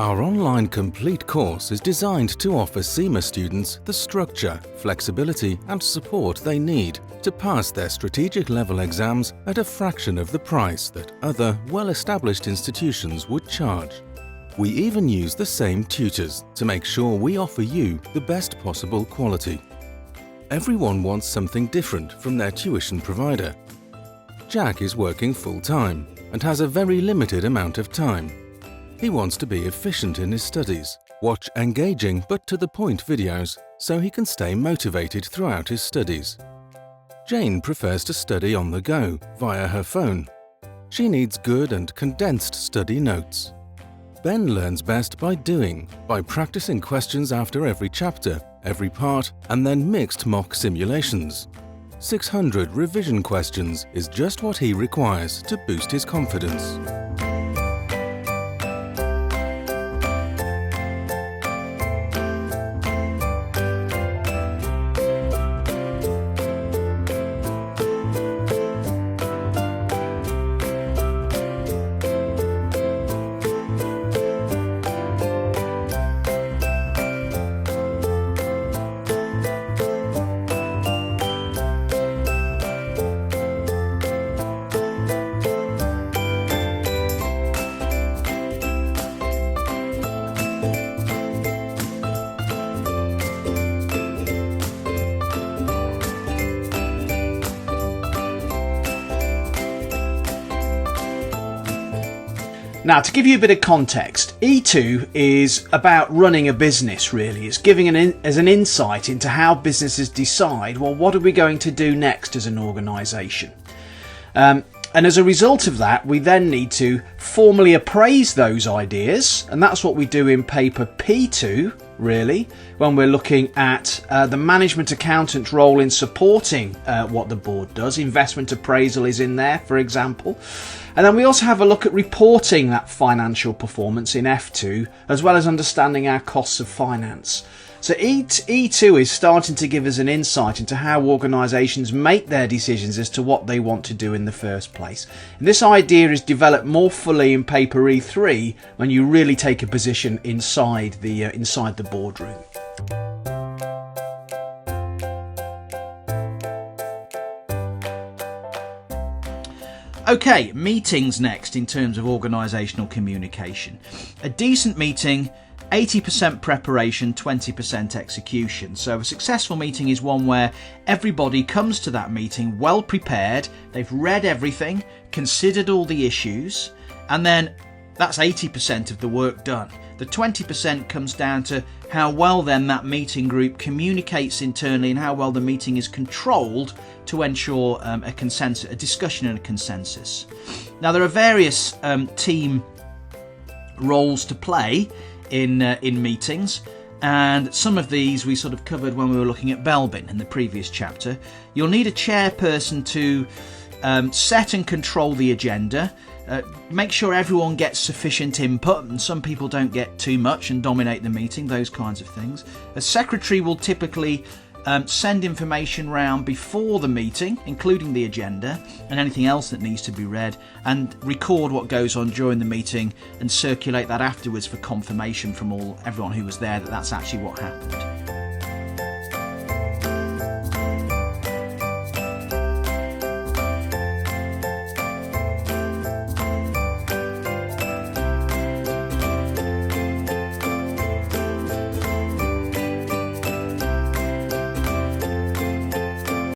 Our online complete course is designed to offer CIMA students the structure, flexibility and support they need to pass their strategic level exams at a fraction of the price that other well-established institutions would charge. We even use the same tutors to make sure we offer you the best possible quality. Everyone wants something different from their tuition provider. Jack is working full-time and has a very limited amount of time. He wants to be efficient in his studies, watch engaging but to-the-point videos so he can stay motivated throughout his studies. Jane prefers to study on the go via her phone. She needs good and condensed study notes. Ben learns best by doing, by practicing questions after every chapter, every part, and then mixed mock simulations. 600 revision questions is just what he requires to boost his confidence. Now, to give you a bit of context, E2 is about running a business, really. It's giving as an insight into how businesses decide, well, what are we going to do next as an organisation? And as a result of that, we then need to formally appraise those ideas, and that's what we do in paper P2, really, when we're looking at the management accountant's role in supporting what the board does. Investment appraisal is in there, for example. And then we also have a look at reporting that financial performance in F2, as well as understanding our costs of finance. So E2 is starting to give us an insight into how organisations make their decisions as to what they want to do in the first place. And this idea is developed more fully in paper E3 when you really take a position inside the boardroom. Okay, meetings next in terms of organisational communication. A decent meeting, 80% preparation, 20% execution. So a successful meeting is one where everybody comes to that meeting well prepared, they've read everything, considered all the issues, and then that's 80% of the work done. The 20% comes down to how well then that meeting group communicates internally and how well the meeting is controlled to ensure a consensus, a discussion and a consensus. Now there are various team roles to play in meetings, and some of these we sort of covered when we were looking at Belbin in the previous chapter. You'll need a chairperson to set and control the agenda, make sure everyone gets sufficient input and some people don't get too much and dominate the meeting, those kinds of things. A secretary will typically send information round before the meeting, including the agenda and anything else that needs to be read, and record what goes on during the meeting and circulate that afterwards for confirmation from everyone who was there that that's actually what happened.